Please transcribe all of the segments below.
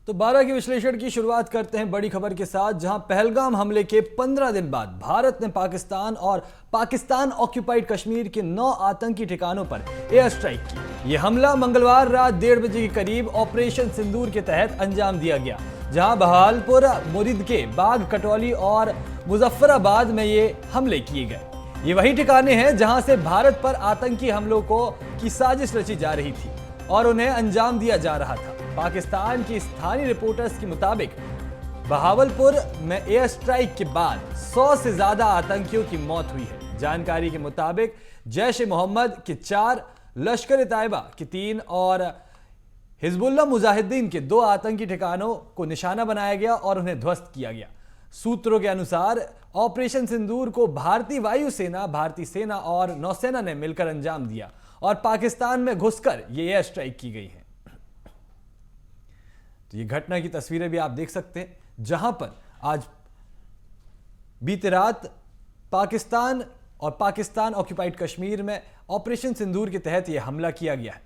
तो 12 के विश्लेषण की शुरुआत करते हैं बड़ी खबर के साथ, जहां पहलगाम हमले के 15 दिन बाद भारत ने पाकिस्तान और पाकिस्तान ऑक्यूपाइड कश्मीर के 9 आतंकी ठिकानों पर एयर स्ट्राइक की। यह हमला मंगलवार रात 1:30 बजे के करीब ऑपरेशन सिंदूर के तहत अंजाम दिया गया, जहां बहावलपुर, मुरीदके, बाग, कटौली और मुजफ्फराबाद में ये हमले किए गए। ये वही ठिकाने हैं जहां से भारत पर आतंकी हमलों की साजिश रची जा रही थी और उन्हें अंजाम दिया जा रहा था। पाकिस्तान की स्थानीय रिपोर्टर्स के मुताबिक बहावलपुर में एयर स्ट्राइक के बाद 100 से ज्यादा आतंकियों की मौत हुई है। जानकारी के मुताबिक जैश ए मोहम्मद के 4, लश्कर ए तैयबा के 3 और हिजबुल्लाह मुजाहिदीन के 2 आतंकी ठिकानों को निशाना बनाया गया और उन्हें ध्वस्त किया गया। सूत्रों के अनुसार ऑपरेशन सिंदूर को भारतीय वायुसेना, भारतीय सेना और नौसेना ने मिलकर अंजाम दिया और पाकिस्तान में घुसकर ये एयर स्ट्राइक की गई है। तो ये घटना की तस्वीरें भी आप देख सकते हैं, जहां पर आज बीते रात पाकिस्तान और पाकिस्तान ऑक्यूपाइड कश्मीर में ऑपरेशन सिंदूर के तहत यह हमला किया गया है।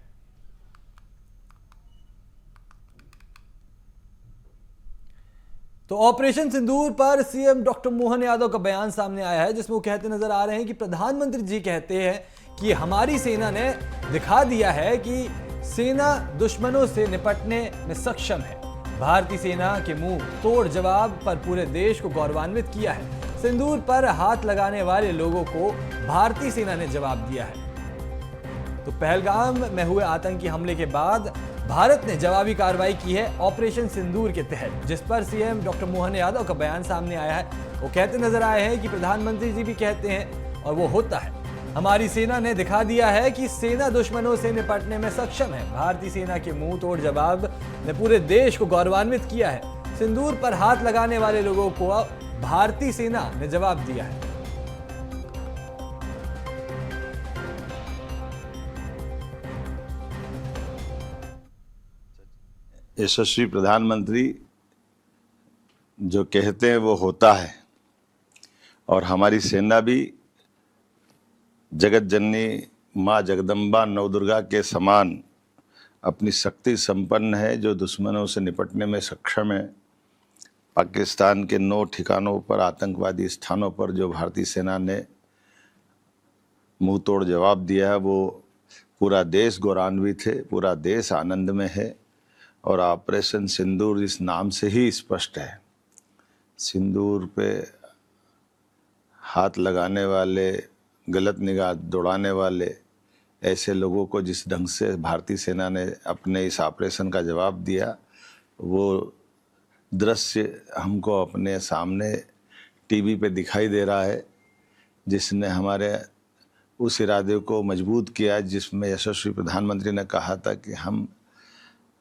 तो ऑपरेशन सिंदूर पर सीएम डॉक्टर मोहन यादव का बयान सामने आया है, जिसमें वो कहते नजर आ रहे हैं कि प्रधानमंत्री जी कहते हैं कि हमारी सेना ने दिखा दिया है कि सेना दुश्मनों से निपटने में सक्षम है। भारतीय सेना के मुंह तोड़ जवाब पर पूरे देश को गौरवान्वित किया है। सिंदूर पर हाथ लगाने वाले लोगों को भारतीय सेना ने जवाब दिया है। तो पहलगाम में हुए आतंकी हमले के बाद भारत ने जवाबी कार्रवाई की है ऑपरेशन सिंदूर के तहत, जिस पर सीएम डॉक्टर मोहन यादव का बयान सामने आया है। वो कहते नजर आए हैं कि प्रधानमंत्री जी भी कहते हैं और वो होता है, हमारी सेना ने दिखा दिया है कि सेना दुश्मनों से निपटने में सक्षम है। भारतीय सेना के मुंह तोड़ जवाब ने पूरे देश को गौरवान्वित किया है। सिंदूर पर हाथ लगाने वाले लोगों को भारतीय सेना ने जवाब दिया है। यशस्वी प्रधानमंत्री जो कहते हैं वो होता है, और हमारी सेना भी जगत जननी माँ जगदम्बा नवदुर्गा के समान अपनी शक्ति संपन्न है, जो दुश्मनों से निपटने में सक्षम है। पाकिस्तान के 9 ठिकानों पर, आतंकवादी स्थानों पर जो भारतीय सेना ने मुंह तोड़ जवाब दिया है, वो पूरा देश गौरवान्वित है, पूरा देश आनंद में है। और ऑपरेशन सिंदूर इस नाम से ही स्पष्ट है। सिंदूर पे हाथ लगाने वाले, गलत निगाह दौड़ाने वाले ऐसे लोगों को जिस ढंग से भारतीय सेना ने अपने इस ऑपरेशन का जवाब दिया, वो दृश्य हमको अपने सामने टीवी पे दिखाई दे रहा है, जिसने हमारे उस इरादे को मजबूत किया जिसमें यशस्वी प्रधानमंत्री ने कहा था कि हम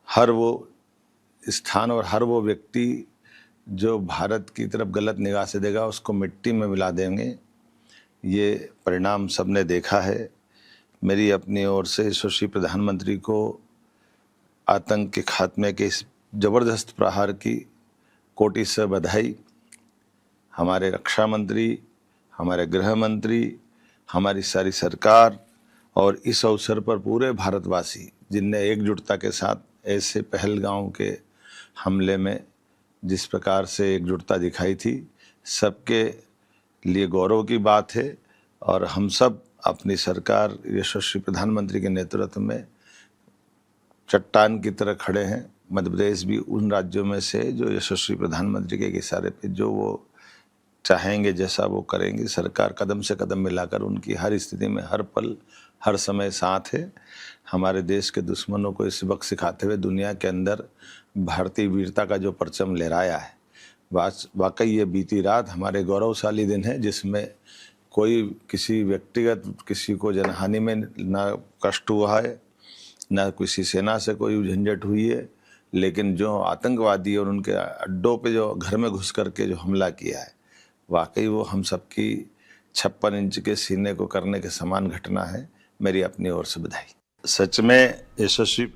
हर वो स्थान और हर वो व्यक्ति जो भारत की तरफ गलत निगाह से देगा, उसको मिट्टी में मिला देंगे। ये परिणाम सबने देखा है। मेरी अपनी ओर से यशस्वी प्रधानमंत्री को आतंक के खात्मे के इस जबरदस्त प्रहार की कोटि से बधाई। हमारे रक्षा मंत्री, हमारे गृह मंत्री, हमारी सारी सरकार और इस अवसर पर पूरे भारतवासी जिनने एकजुटता के साथ ऐसे पहलगाम के हमले में जिस प्रकार से एकजुटता दिखाई थी, सबके लिए गौरव की बात है। और हम सब अपनी सरकार यशस्वी प्रधानमंत्री के नेतृत्व में चट्टान की तरह खड़े हैं। मध्य प्रदेश भी उन राज्यों में से जो यशस्वी प्रधानमंत्री के इशारे पे जो वो चाहेंगे जैसा वो करेंगे। सरकार कदम से कदम मिलाकर उनकी हर स्थिति में, हर पल, हर समय साथ है। हमारे देश के दुश्मनों को इस वक्त सिखाते हुए दुनिया के अंदर भारतीय वीरता का जो परचम लहराया है, वाकई ये बीती रात हमारे गौरवशाली दिन है, जिसमें कोई किसी व्यक्तिगत किसी को जनहानि में ना कष्ट हुआ है, ना किसी सेना से कोई झंझट हुई है। लेकिन जो आतंकवादी और उनके अड्डों पे जो घर में घुस करके जो हमला किया है, वाकई वो हम सबकी 56 इंच के सीने को करने के समान घटना है। मेरी अपनी ओर से बधाई। सच में यशस्वी।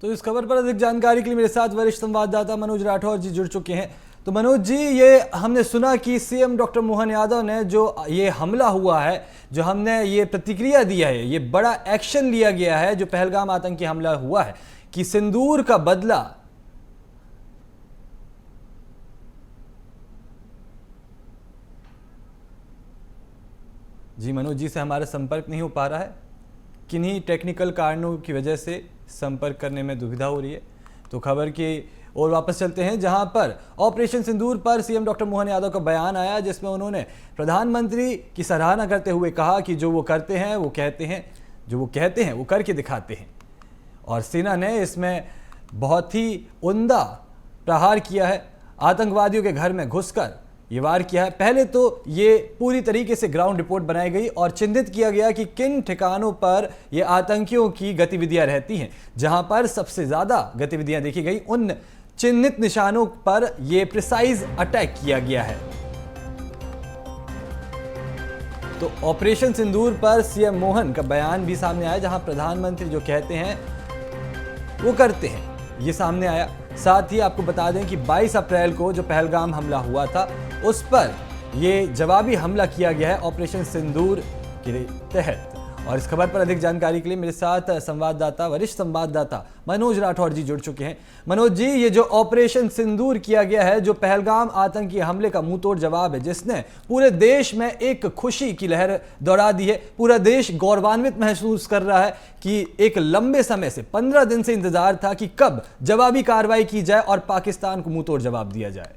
तो इस खबर पर अधिक जानकारी के लिए मेरे साथ वरिष्ठ संवाददाता मनोज राठौर जी जुड़ चुके हैं। तो मनोज जी, ये हमने सुना कि सीएम डॉक्टर मोहन यादव ने जो ये हमला हुआ है, जो हमने ये प्रतिक्रिया दी है, ये बड़ा एक्शन लिया गया है जो पहलगाम आतंकी हमला हुआ है, कि सिंदूर का बदला जी मनोज जी से हमारा संपर्क नहीं हो पा रहा है, किन्हीं टेक्निकल कारणों की वजह से संपर्क करने में दुविधा हो रही है। तो खबर की और वापस चलते हैं, जहां पर ऑपरेशन सिंदूर पर सीएम डॉक्टर मोहन यादव का बयान आया, जिसमें उन्होंने प्रधानमंत्री की सराहना करते हुए कहा कि जो वो करते हैं वो कहते हैं, जो वो कहते हैं वो करके दिखाते हैं। और सेना ने इसमें बहुत ही उम्दा प्रहार किया है, आतंकवादियों के घर में घुसकर ये वार किया है। पहले तो ये पूरी तरीके से ग्राउंड रिपोर्ट बनाई गई और चिन्हित किया गया कि किन ठिकानों पर ये आतंकियों की गतिविधियां रहती हैं। जहां पर सबसे ज्यादा गतिविधियां देखी गई, उन चिन्हित निशानों पर ये प्रिसाइज अटैक किया गया है। तो ऑपरेशन सिंदूर पर सीएम मोहन का बयान भी सामने आया, जहां प्रधानमंत्री जो कहते हैं वो करते हैं, ये सामने आया। साथ ही आपको बता दें कि 22 अप्रैल को जो पहलगाम हमला हुआ था, उस पर ये जवाबी हमला किया गया है ऑपरेशन सिंदूर के तहत। और इस खबर पर अधिक जानकारी के लिए मेरे साथ संवाददाता, वरिष्ठ संवाददाता मनोज राठौर जी जुड़ चुके हैं। मनोज जी, ये जो ऑपरेशन सिंदूर किया गया है, जो पहलगाम आतंकी हमले का मुंहतोड़ जवाब है, जिसने पूरे देश में एक खुशी की लहर दौड़ा दी है, पूरा देश गौरवान्वित महसूस कर रहा है कि एक लंबे समय से 15 दिन से इंतजार था कि कब जवाबी कार्रवाई की जाए और पाकिस्तान को मुंहतोड़ जवाब दिया जाए।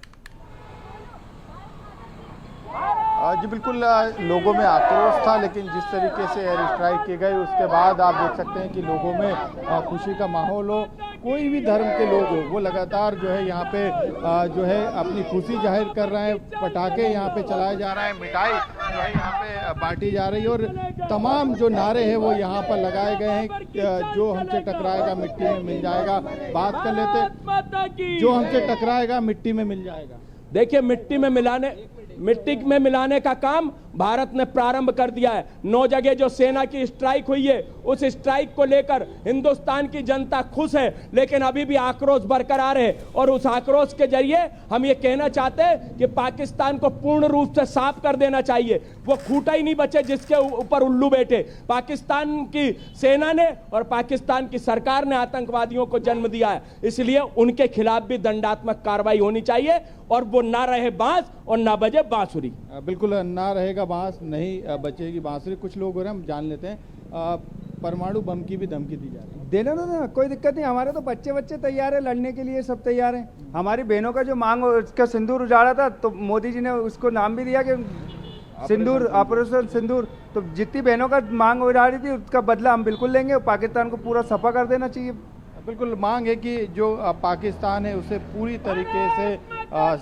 जी बिल्कुल, लोगों में आक्रोश था, लेकिन जिस तरीके से एयर स्ट्राइक किए गए उसके बाद आप देख सकते हैं कि लोगों में खुशी का माहौल हो। कोई भी धर्म के लोग हो, वो लगातार जो है यहाँ पे जो है अपनी खुशी जाहिर कर रहे हैं। पटाखे यहाँ पे चलाए जा रहे हैं, मिठाई जो है यहाँ पे बांटी जा रही है और तमाम जो नारे हैं वो यहाँ पर लगाए गए हैं। जो हमसे टकराएगा मिट्टी में मिल जाएगा। बात कर लेते, जो हमसे टकराएगा मिट्टी में मिल जाएगा। देखिए, मिट्टी में मिलाने का काम भारत ने प्रारंभ कर दिया है। 9 जगह जो सेना की स्ट्राइक हुई है, उस स्ट्राइक को लेकर हिंदुस्तान की जनता खुश है, लेकिन अभी भी आक्रोश बरकरार है। और उस आक्रोश के जरिए हम ये कहना चाहते हैं कि पाकिस्तान को पूर्ण रूप से साफ कर देना चाहिए। वो खूंटा ही नहीं बचे जिसके ऊपर उल्लू बैठे। पाकिस्तान की सेना ने और पाकिस्तान की सरकार ने आतंकवादियों को जन्म दिया है, इसलिए उनके खिलाफ भी दंडात्मक कार्रवाई होनी चाहिए और वो ना रहे बांस और ना बजे बांसुरी। बिल्कुल, ना रहेगा बांस, नहीं बचेगी बांसुरी। कुछ लोग हो रहे हैं, हम जान लेते हैं। परमाणु बम की भी धमकी दी जा रही है। देना ना, कोई दिक्कत नहीं। हमारे तो बच्चे तैयार है लड़ने के लिए, सब तैयार हैं। हमारी बहनों का जो मांग उसका सिंदूर उजाड़ा था, तो मोदी जी ने उसको नाम भी दिया कि सिंदूर, ऑपरेशन सिंदूर। तो जितनी बहनों का मांग उजाड़ी थी उसका बदला हम बिल्कुल लेंगे। पाकिस्तान को पूरा सफा कर देना चाहिए। बिल्कुल, मांग है कि जो पाकिस्तान है उसे पूरी तरीके से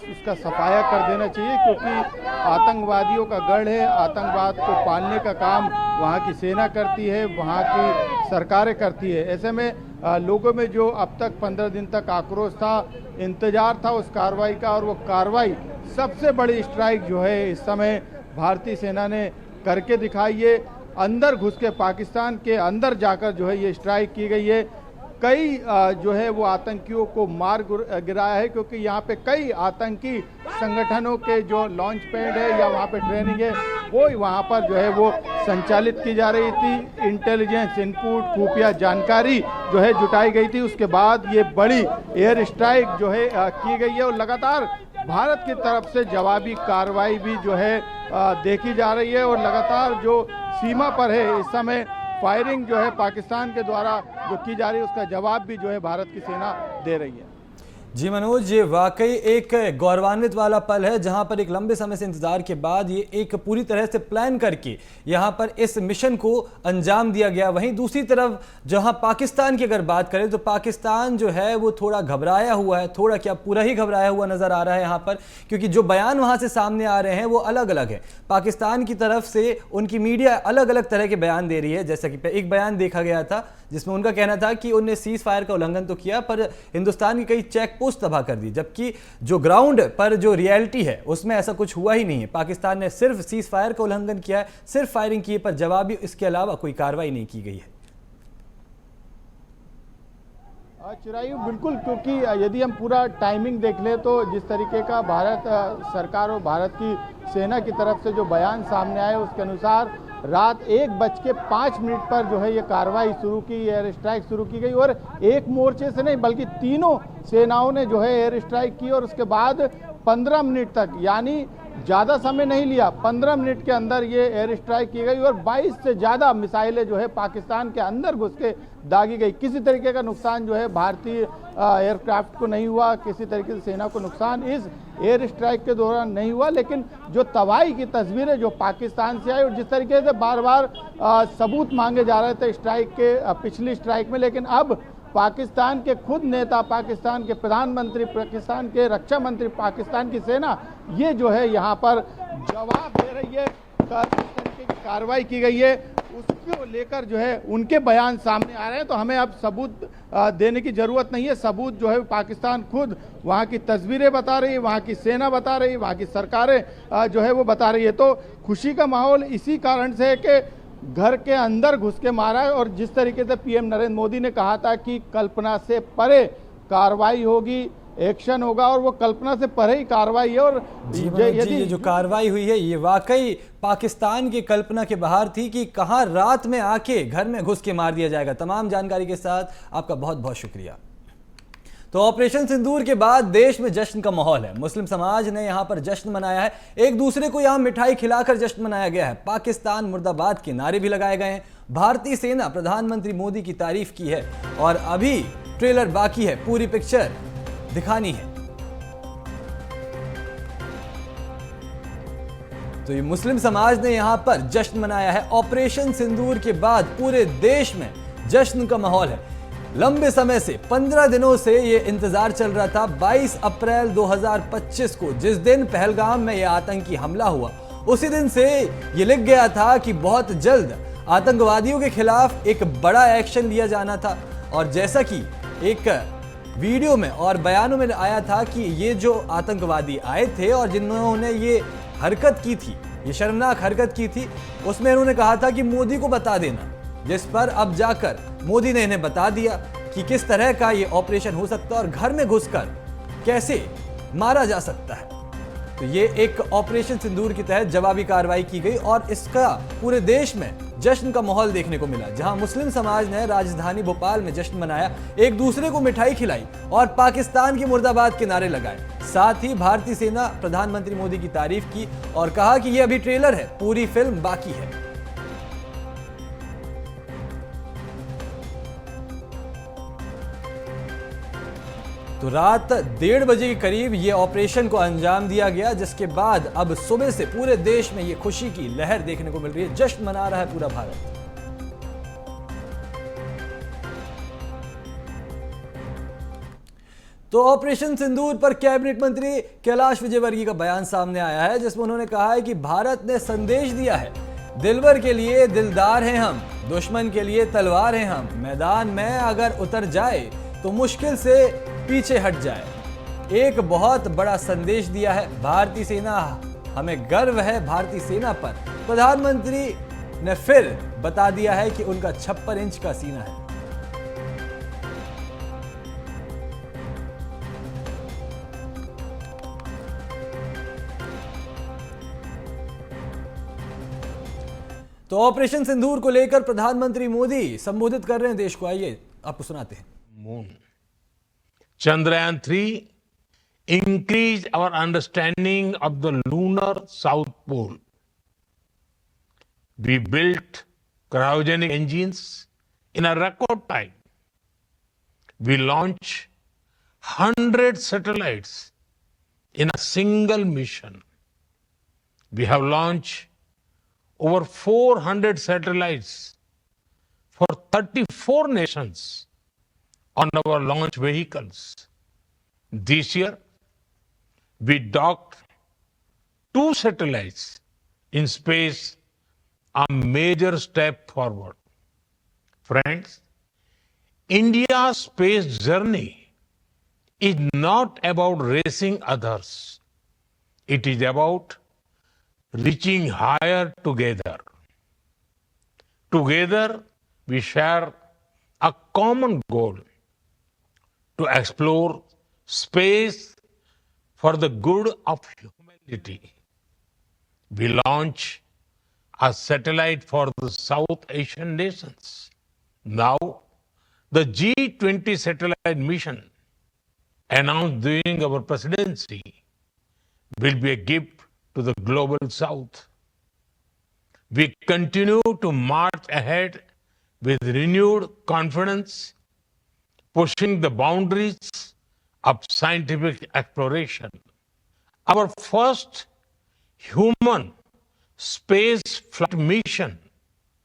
उसका सफाया कर देना चाहिए, क्योंकि आतंकवादियों का गढ़ है। आतंकवाद को पालने का काम वहाँ की सेना करती है, वहाँ की सरकारें करती है। ऐसे में लोगों में जो अब तक 15 दिन तक आक्रोश था, इंतजार था उस कार्रवाई का, और वो कार्रवाई सबसे बड़ी स्ट्राइक जो है इस समय भारतीय सेना ने करके दिखाई है। अंदर घुस के पाकिस्तान के अंदर जाकर जो है ये स्ट्राइक की गई है। कई जो है वो आतंकियों को मार गिराया है, क्योंकि यहाँ पे कई आतंकी संगठनों के जो लॉन्च पैड है या वहाँ पे ट्रेनिंग है वो वहाँ पर जो है वो संचालित की जा रही थी। इंटेलिजेंस इनपुट, खुफिया जानकारी जो है जुटाई गई थी। उसके बाद ये बड़ी एयर स्ट्राइक जो है की गई है और लगातार भारत की तरफ से जवाबी कार्रवाई भी जो है देखी जा रही है। और लगातार जो सीमा पर है इस समय फायरिंग जो है पाकिस्तान के द्वारा जो की जा रही है, उसका जवाब भी जो है भारत की सेना दे रही है। जी मनोज, ये वाकई एक गौरवान्वित वाला पल है, जहां पर एक लंबे समय से इंतजार के बाद ये एक पूरी तरह से प्लान करके यहां पर इस मिशन को अंजाम दिया गया। वहीं दूसरी तरफ जहां पाकिस्तान की अगर बात करें तो पाकिस्तान जो है वो थोड़ा घबराया हुआ है, थोड़ा क्या पूरा ही घबराया हुआ नजर आ रहा है यहां पर, क्योंकि जो बयान वहां से सामने आ रहे हैं वो अलग अलग है। पाकिस्तान की तरफ से उनकी मीडिया अलग अलग तरह के बयान दे रही है। जैसा कि एक बयान देखा गया था जिसमें उनका कहना था कि उन्होंने सीज फायर का उल्लंघन तो किया, पर हिंदुस्तान की कई चेक पोस्ट तबाह कर दी, जबकि जो ग्राउंड पर जो रियलिटी है उसमें ऐसा कुछ हुआ ही नहीं है। पाकिस्तान ने सिर्फ सीज फायर का उल्लंघन किया है, सिर्फ फायरिंग की है, पर जवाबी इसके अलावा कोई कार्रवाई नहीं की गई है। चिरायु, बिल्कुल, क्योंकि यदि हम पूरा टाइमिंग देख लें तो जिस तरीके का भारत सरकार और भारत की सेना की तरफ से जो बयान सामने आए उसके अनुसार रात 1:05 पर जो है ये कार्रवाई शुरू की, एयर स्ट्राइक शुरू की गई। और एक मोर्चे से नहीं बल्कि तीनों सेनाओं ने जो है एयर स्ट्राइक की और उसके बाद 15 मिनट तक, यानी ज़्यादा समय नहीं लिया, 15 मिनट के अंदर ये एयर स्ट्राइक की गई और 22 से ज़्यादा मिसाइलें जो है पाकिस्तान के अंदर घुस के दागी गई। किसी तरीके का नुकसान जो है भारतीय एयरक्राफ्ट को नहीं हुआ, किसी तरीके से सेना को नुकसान इस एयर स्ट्राइक के दौरान नहीं हुआ। लेकिन जो तबाही की तस्वीरें जो पाकिस्तान से आई और जिस तरीके से बार बार सबूत मांगे जा रहे थे स्ट्राइक के पिछली स्ट्राइक में, लेकिन अब पाकिस्तान के खुद नेता, पाकिस्तान के प्रधानमंत्री, पाकिस्तान के रक्षा मंत्री, पाकिस्तान की सेना ये जो है यहाँ पर जवाब दे रही है। किस तरीके की कार्रवाई की गई है उसको लेकर जो है उनके बयान सामने आ रहे हैं। तो हमें अब सबूत देने की जरूरत नहीं है, सबूत जो है पाकिस्तान खुद वहाँ की तस्वीरें बता रही है, वहाँ की सेना बता रही है, वहाँ की सरकारें जो है वो बता रही है। तो खुशी का माहौल इसी कारण से है कि घर के अंदर घुस के मारा है और जिस तरीके से पीएम नरेंद्र मोदी ने कहा था कि कल्पना से परे कार्रवाई होगी, एक्शन होगा, और वो कल्पना से परे ही कार्रवाई है। और यदि ये जो कार्रवाई हुई है ये वाकई पाकिस्तान की कल्पना के बाहर थी कि कहां रात में आके घर में घुस के मार दिया जाएगा। तमाम जानकारी के साथ आपका बहुत बहुत शुक्रिया। तो ऑपरेशन सिंदूर के बाद देश में जश्न का माहौल है। मुस्लिम समाज ने यहां पर जश्न मनाया है, एक दूसरे को यहां मिठाई खिलाकर जश्न मनाया गया है। पाकिस्तान मुर्दाबाद के नारे भी लगाए गए हैं। भारतीय सेना प्रधानमंत्री मोदी की तारीफ की है और अभी ट्रेलर बाकी है, पूरी पिक्चर दिखानी है। तो ये मुस्लिम समाज ने यहां पर जश्न मनाया है। ऑपरेशन सिंदूर के बाद पूरे देश में जश्न का माहौल है। लंबे समय से 15 दिनों से ये इंतजार चल रहा था। 22 अप्रैल 2025 को जिस दिन पहलगाम में यह आतंकी हमला हुआ, उसी दिन से ये लिख गया था कि बहुत जल्द आतंकवादियों के खिलाफ एक बड़ा एक्शन लिया जाना था। और जैसा कि एक वीडियो में और बयानों में आया था कि ये जो आतंकवादी आए थे और जिन्होंने ये हरकत की थी, ये शर्मनाक हरकत की थी, उसमें इन्होंने कहा था कि मोदी को बता देना, जिस पर अब जाकर मोदी ने इन्हें बता दिया कि किस तरह का ये ऑपरेशन हो सकता है और घर में घुसकर कैसे मारा जा सकता है। तो ये एक ऑपरेशन सिंदूर के तहत जवाबी कार्रवाई की गई और इसका पूरे देश में जश्न का माहौल देखने को मिला। जहां मुस्लिम समाज ने राजधानी भोपाल में जश्न मनाया, एक दूसरे को मिठाई खिलाई और पाकिस्तान की मुर्दाबाद के नारे लगाए। साथ ही भारतीय सेना प्रधानमंत्री मोदी की तारीफ की और कहा कि यह अभी ट्रेलर है, पूरी फिल्म बाकी है। तो रात 1:30 बजे के करीब ये ऑपरेशन को अंजाम दिया गया, जिसके बाद अब सुबह से पूरे देश में ये खुशी की लहर देखने को मिल रही है। जश्न मना रहा है पूरा भारत। तो ऑपरेशन सिंदूर पर कैबिनेट मंत्री कैलाश विजयवर्गीय का बयान सामने आया है, जिसमें उन्होंने कहा है कि भारत ने संदेश दिया है, दिलवर के लिए दिलदार हैं हम, दुश्मन के लिए तलवार हैं हम, मैदान में अगर उतर जाए तो मुश्किल से पीछे हट जाए। एक बहुत बड़ा संदेश दिया है भारतीय सेना, हमें गर्व है भारतीय सेना पर। प्रधानमंत्री ने फिर बता दिया है कि उनका 56 इंच का सीना है। तो ऑपरेशन सिंदूर को लेकर प्रधानमंत्री मोदी संबोधित कर रहे हैं देश को। आइए आपको सुनाते हैं। Moon. Chandrayaan 3 increased our understanding of the lunar south pole. We built cryogenic engines in a record time. We launched 100 satellites in a single mission. We have launched over 400 satellites for 34 nations on our launch vehicles. This year, we docked 2 satellites in space, a major step forward. Friends, India's space journey is not about racing others. It is about reaching higher together. Together, we share a common goal to explore space for the good of humanity. We launch a satellite for the South Asian nations. Now, the G20 satellite mission announced during our presidency will be a gift to the global south. We continue to march ahead with renewed confidence, pushing the boundaries of scientific exploration. Our first human space flight mission,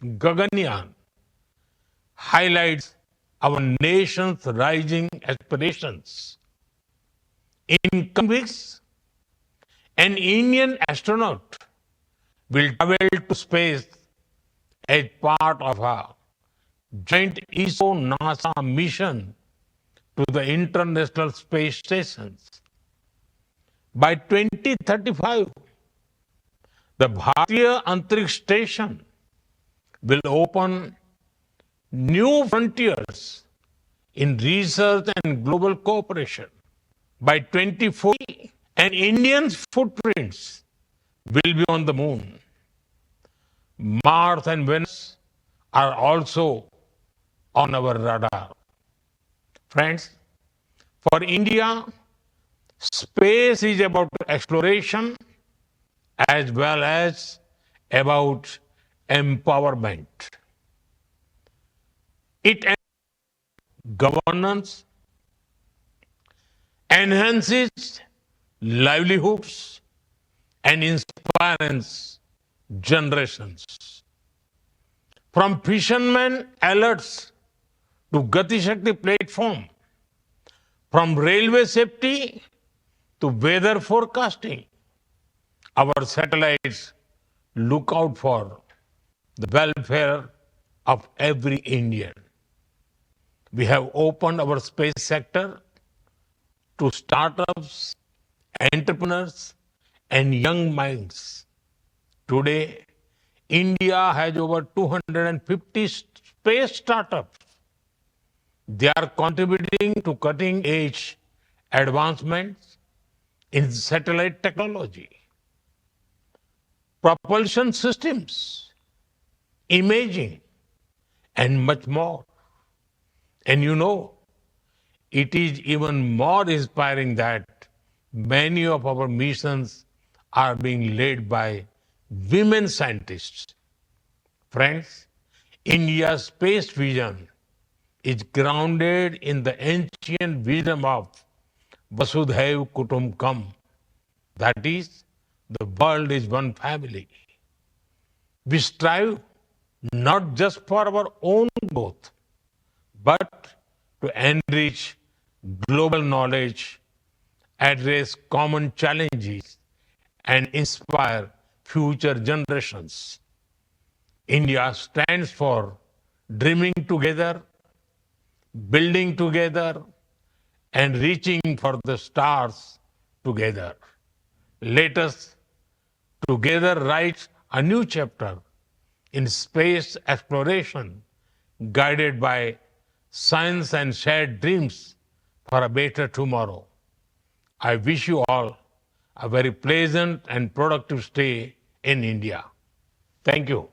Gaganyaan, highlights our nation's rising aspirations. In coming weeks, an Indian astronaut will travel to space as part of a joint ISRO-NASA mission to the International Space Stations. By 2035, the Bharatiya Antariksh Station will open new frontiers in research and global cooperation. By 2040, an Indian's footprints will be on the moon. Mars and Venus are also on our radar. Friends, for India, space is about exploration as well as about empowerment. It governance, enhances livelihoods, and inspires generations. From fishermen alerts to Gati Shakti platform, from railway safety to weather forecasting, our satellites look out for the welfare of every Indian. We have opened our space sector to startups, entrepreneurs, and young minds. Today, India has over 250 space startups. They are contributing to cutting-edge advancements in satellite technology, propulsion systems, imaging, and much more. And you know, it is even more inspiring that many of our missions are being led by women scientists. Friends, India's space vision is grounded in the ancient wisdom of Vasudhaiv Kutumbakam. That is, the world is one family. We strive not just for our own growth, but to enrich global knowledge, address common challenges, and inspire future generations. India stands for dreaming together, building together, and reaching for the stars together. Let us together write a new chapter in space exploration, guided by science and shared dreams for a better tomorrow. I wish you all a very pleasant and productive stay in India. Thank you.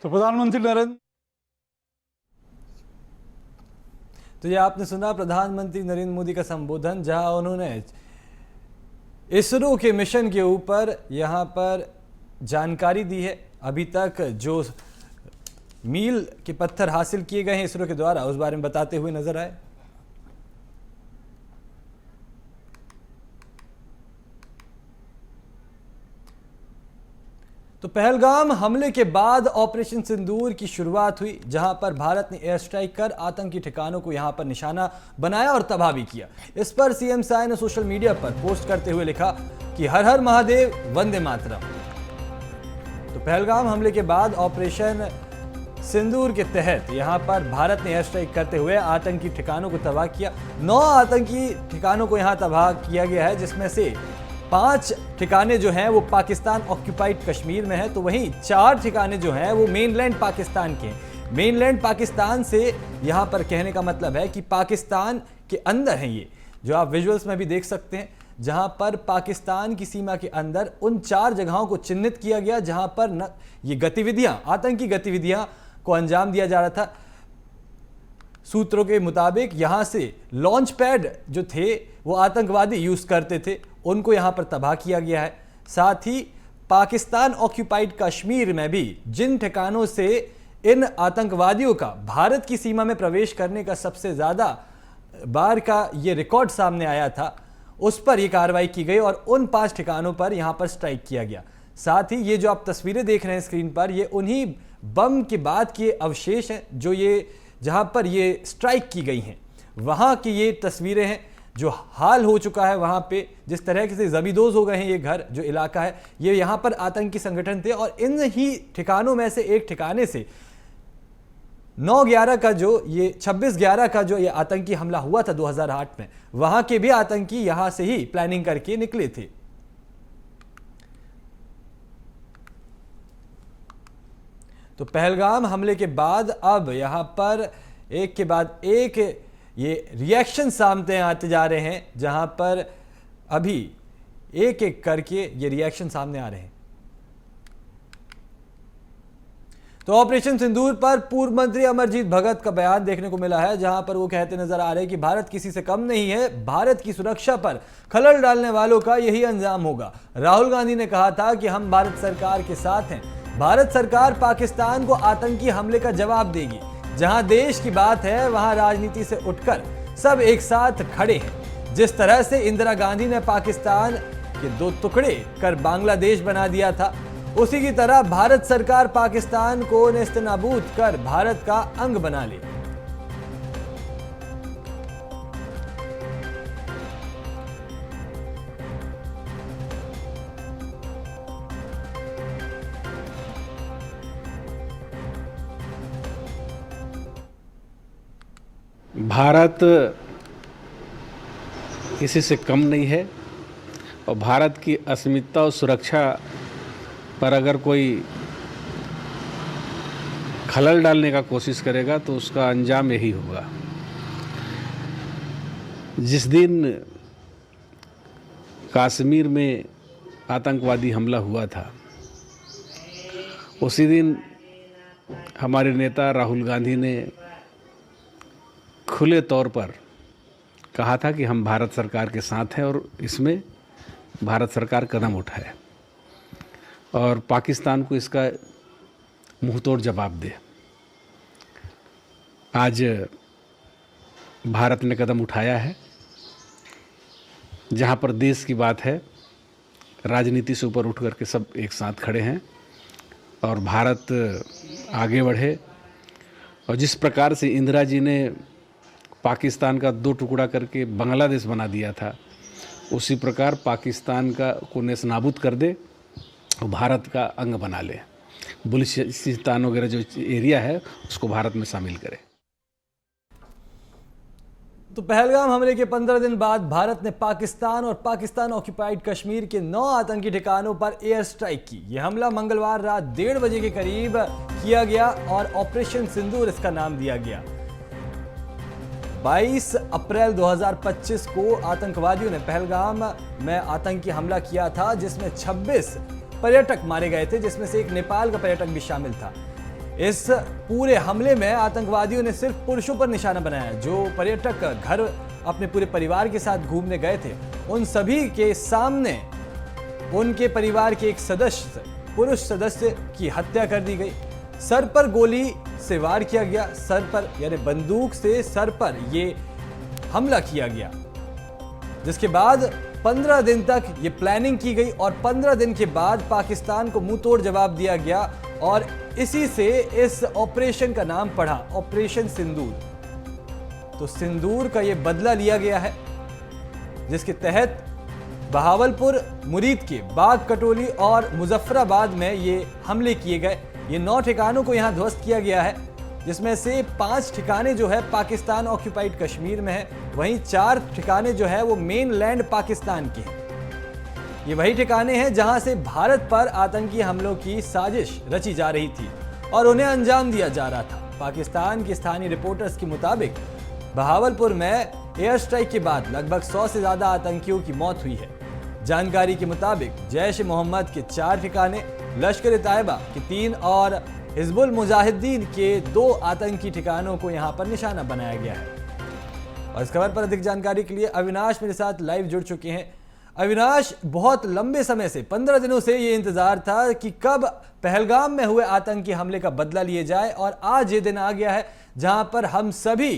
तो प्रधानमंत्री नरेंद्र तो ये आपने सुना प्रधानमंत्री नरेंद्र मोदी का संबोधन, जहां उन्होंने इसरो के मिशन के ऊपर यहां पर जानकारी दी है। अभी तक जो मील के पत्थर हासिल किए गए हैं इसरो के द्वारा, उस बारे में बताते हुए नजर आए। तो पहलगाम हमले के बाद ऑपरेशन सिंदूर की शुरुआत हुई, जहां पर भारत ने एयर स्ट्राइक कर आतंकी ठिकानों को यहां पर निशाना बनाया और तबाह भी किया। इस पर सीएम साय ने सोशल मीडिया पर पोस्ट करते हुए लिखा कि हर हर महादेव, वंदे मातरम। तो पहलगाम हमले के बाद ऑपरेशन सिंदूर के तहत यहां पर भारत ने एयर स्ट्राइक करते हुए आतंकी ठिकानों को तबाह किया। 9 आतंकी ठिकानों को यहां तबाह किया गया है, जिसमें से 5 ठिकाने जो हैं वो पाकिस्तान ऑक्यूपाइड कश्मीर में है, तो वहीं 4 ठिकाने जो हैं वो मेनलैंड पाकिस्तान के हैं। मेनलैंड पाकिस्तान से यहां पर कहने का मतलब है कि पाकिस्तान के अंदर हैं ये, जो आप विजुअल्स में भी देख सकते हैं, जहां पर पाकिस्तान की सीमा के अंदर उन 4 जगहों को चिन्हित किया गया जहां पर ये गतिविधियां, आतंकी गतिविधियां को अंजाम दिया जा रहा था। सूत्रों के मुताबिक यहां से लॉन्च पैड जो थे वो आतंकवादी यूज करते थे, उनको यहाँ पर तबाह किया गया है। साथ ही पाकिस्तान ऑक्यूपाइड कश्मीर में भी जिन ठिकानों से इन आतंकवादियों का भारत की सीमा में प्रवेश करने का सबसे ज़्यादा बार का ये रिकॉर्ड सामने आया था, उस पर यह कार्रवाई की गई और उन 5 ठिकानों पर यहां पर स्ट्राइक किया गया। साथ ही ये जो आप तस्वीरें देख रहे हैं स्क्रीन पर, ये उन्हीं बम के बाद के अवशेष हैं जो ये जहां पर ये स्ट्राइक की गई हैं, वहां की ये तस्वीरें हैं जो हाल हो चुका है। वहां पे जिस तरह से जबीदोज हो गए हैं ये घर, जो इलाका है, ये यहां पर आतंकी संगठन थे और इन ही ठिकानों में से एक ठिकाने से 9/11 का जो ये 26/11 का जो ये आतंकी हमला हुआ था 2008 में, वहां के भी आतंकी यहां से ही प्लानिंग करके निकले थे। तो पहलगाम हमले के बाद अब यहां पर एक के बाद एक ये रिएक्शन सामने आते जा रहे हैं, जहां पर अभी एक एक करके ये रिएक्शन सामने आ रहे हैं। तो ऑपरेशन सिंदूर पर पूर्व मंत्री अमरजीत भगत का बयान देखने को मिला है, जहां पर वो कहते नजर आ रहे हैं कि भारत किसी से कम नहीं है, भारत की सुरक्षा पर खलल डालने वालों का यही अंजाम होगा। राहुल गांधी ने कहा था कि हम भारत सरकार के साथ हैं, भारत सरकार पाकिस्तान को आतंकी हमले का जवाब देगी। जहां देश की बात है वहां राजनीति से उठकर सब एक साथ खड़े हैं। जिस तरह से इंदिरा गांधी ने पाकिस्तान के 2 टुकड़े कर बांग्लादेश बना दिया था, उसी की तरह भारत सरकार पाकिस्तान को नेस्तनाबूद कर भारत का अंग बना ले। भारत किसी से कम नहीं है और भारत की अस्मिता और सुरक्षा पर अगर कोई खलल डालने का कोशिश करेगा तो उसका अंजाम यही होगा। जिस दिन कश्मीर में आतंकवादी हमला हुआ था, उसी दिन हमारे नेता राहुल गांधी ने खुले तौर पर कहा था कि हम भारत सरकार के साथ हैं और इसमें भारत सरकार कदम उठाए और पाकिस्तान को इसका मुंहतोड़ जवाब दे। आज भारत ने कदम उठाया है। जहां पर देश की बात है, राजनीति से ऊपर उठ करके सब एक साथ खड़े हैं और भारत आगे बढ़े। और जिस प्रकार से इंदिरा जी ने पाकिस्तान का 2 टुकड़ा करके बांग्लादेश बना दिया था, उसी प्रकार पाकिस्तान का को नेस्तनाबूद कर दे और भारत का अंग बना ले। बलूचिस्तान वगैरह जो एरिया है उसको भारत में शामिल करे। तो पहलगाम हमले के 15 दिन बाद भारत ने पाकिस्तान और पाकिस्तान ऑक्यूपाइड कश्मीर के 9 आतंकी ठिकानों पर एयर स्ट्राइक की। यह हमला मंगलवार रात 1:30 बजे के करीब किया गया और ऑपरेशन सिंदूर इसका नाम दिया गया। 22 अप्रैल 2025 को आतंकवादियों ने पहलगाम में आतंकी हमला किया था, जिसमें 26 पर्यटक मारे गए थे, जिसमें से एक नेपाल का पर्यटक भी शामिल था। इस पूरे हमले में आतंकवादियों ने सिर्फ पुरुषों पर निशाना बनाया। जो पर्यटक घर अपने पूरे परिवार के साथ घूमने गए थे, उन सभी के सामने उनके परिवार के एक सदस्य, पुरुष सदस्य की हत्या कर दी गई। सर पर गोली से वार किया गया, सर पर यानी बंदूक से सर पर ये हमला किया गया, जिसके बाद 15 दिन तक ये प्लानिंग की गई और 15 दिन के बाद पाकिस्तान को मुंह तोड़ जवाब दिया गया और इसी से इस ऑपरेशन का नाम पड़ा ऑपरेशन सिंदूर। तो सिंदूर का ये बदला लिया गया है, जिसके तहत बहावलपुर, मुरीद के बाग कटोली और मुजफ्फराबाद में ये हमले किए गए। ये 9 ठिकानों को यहाँ ध्वस्त किया गया है, जिसमें से 5 ठिकाने जो है पाकिस्तान ऑक्यूपाइड कश्मीर में है, वहीं 4 ठिकाने जो है वो मेन लैंड पाकिस्तान के हैं। ये वही ठिकाने हैं जहां से भारत पर आतंकी हमलों की साजिश रची जा रही थी और उन्हें अंजाम दिया जा रहा था। पाकिस्तान की स्थानीय रिपोर्टर्स के मुताबिक बहावलपुर में एयर स्ट्राइक के बाद लगभग 100 से ज्यादा आतंकियों की मौत हुई है। जानकारी के मुताबिक जैश ए मोहम्मद के 4 ठिकाने, लश्कर ए तैयबा के 3 और हिजबुल मुजाहिदीन के 2 आतंकी ठिकानों को यहां पर निशाना बनाया गया है। और इस खबर पर अधिक जानकारी के लिए अविनाश मेरे साथ लाइव जुड़ चुके हैं। अविनाश, बहुत लंबे समय से 15 दिनों से ये इंतजार था कि कब पहलगाम में हुए आतंकी हमले का बदला लिए जाए, और आज ये दिन आ गया है जहां पर हम सभी,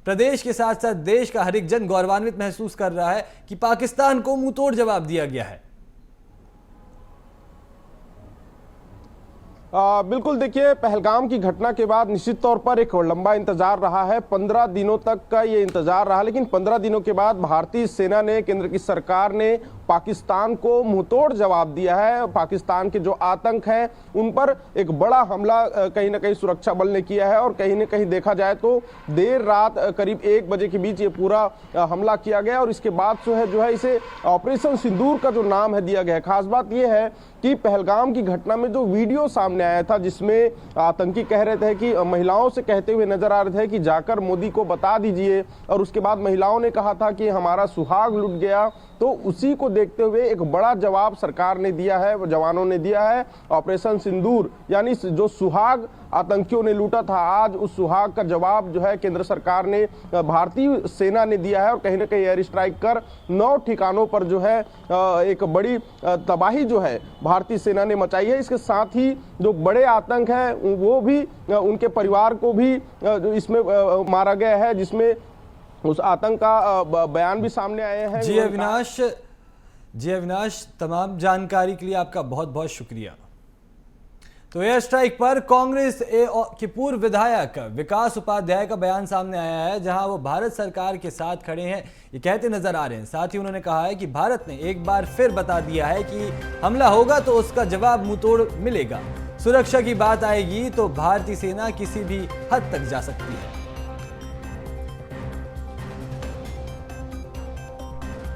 प्रदेश के साथ साथ देश का हर एक जन गौरवान्वित महसूस कर रहा है कि पाकिस्तान को मुंहतोड़ जवाब दिया गया है। बिल्कुल, देखिए, पहलगाम की घटना के बाद निश्चित तौर पर एक लंबा इंतजार रहा है। 15 दिनों तक का ये इंतजार रहा, लेकिन 15 दिनों के बाद भारतीय सेना ने, केंद्र की सरकार ने पाकिस्तान को मुंहतोड़ जवाब दिया है। पाकिस्तान के जो आतंक हैं उन पर एक बड़ा हमला कहीं ना कहीं सुरक्षा बल ने किया है, और कहीं ना कहीं देखा जाए तो देर रात करीब 1 बजे के बीच ये पूरा हमला किया गया, और इसके बाद जो है इसे ऑपरेशन सिंदूर का जो नाम है दिया गया है। खास बात यह है कि पहलगाम की घटना में जो वीडियो सामने आया था, जिसमें आतंकी कह रहे थे कि महिलाओं से कहते हुए नजर आ रहे थे कि जाकर मोदी को बता दीजिए, और उसके बाद महिलाओं ने कहा था कि हमारा सुहाग लुट गया, तो उसी को देखते हुए एक बड़ा जवाब सरकार ने दिया है, जवानों ने दिया है। ऑपरेशन सिंदूर, यानी जो सुहाग आतंकियों ने लूटा था, आज उस सुहाग का जवाब जो है केंद्र सरकार ने, भारतीय सेना ने दिया है, और कहीं ना कहीं एयर स्ट्राइक कर 9 ठिकानों पर जो है एक बड़ी तबाही जो है भारतीय सेना ने मचाई है। इसके साथ ही जो बड़े आतंक हैं वो भी, उनके परिवार को भी इसमें मारा गया है, जिसमें उस आतंक का बयान भी सामने आए हैं। जी अविनाश, तमाम जानकारी के लिए आपका बहुत बहुत शुक्रिया। तो एयर स्ट्राइक पर कांग्रेस के पूर्व विधायक विकास उपाध्याय का बयान सामने आया है, जहां वो भारत सरकार के साथ खड़े हैं, ये कहते नजर आ रहे हैं। साथ ही उन्होंने कहा है कि भारत ने एक बार फिर बता दिया है कि हमला होगा तो उसका जवाब मुंहतोड़ मिलेगा। सुरक्षा की बात आएगी तो भारतीय सेना किसी भी हद तक जा सकती है।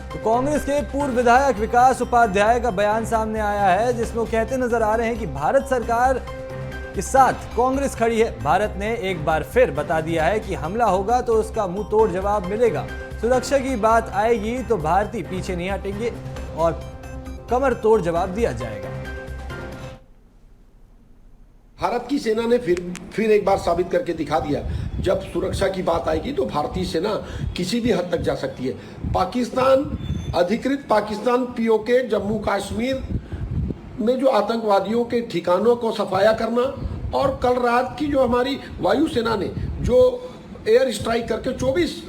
तो कांग्रेस के पूर्व विधायक विकास उपाध्याय का बयान सामने आया है, जिसमें वो कहते नजर आ रहे हैं कि भारत सरकार के साथ कांग्रेस खड़ी है। भारत ने एक बार फिर बता दिया है कि हमला होगा तो उसका मुंह तोड़ जवाब मिलेगा। सुरक्षा की बात आएगी तो भारतीय पीछे नहीं हटेंगे और कमर तोड़ जवाब दिया जाएगा। भारत की सेना ने फिर एक बार साबित करके दिखा दिया, जब सुरक्षा की बात आएगी तो भारतीय सेना किसी भी हद तक जा सकती है। पाकिस्तान, अधिकृत पाकिस्तान पीओके जम्मू कश्मीर में जो आतंकवादियों के ठिकानों को सफाया करना, और कल रात की जो हमारी वायुसेना ने जो एयर स्ट्राइक करके 24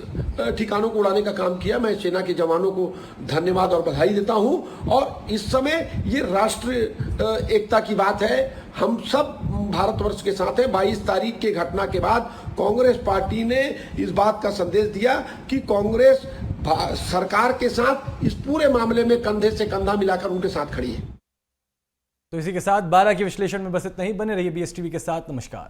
ठिकानों को उड़ाने का काम किया, मैं सेना के जवानों को धन्यवाद और बधाई देता हूं। और इस समय ये राष्ट्र एकता की बात है, हम सब भारतवर्ष के साथ हैं। 22 तारीख के घटना के बाद कांग्रेस पार्टी ने इस बात का संदेश दिया कि कांग्रेस सरकार के साथ इस पूरे मामले में कंधे से कंधा मिलाकर उनके साथ खड़ी है। तो इसी के साथ 12 के विश्लेषण में बस इतना ही। बने रहिए BSTV के साथ। नमस्कार।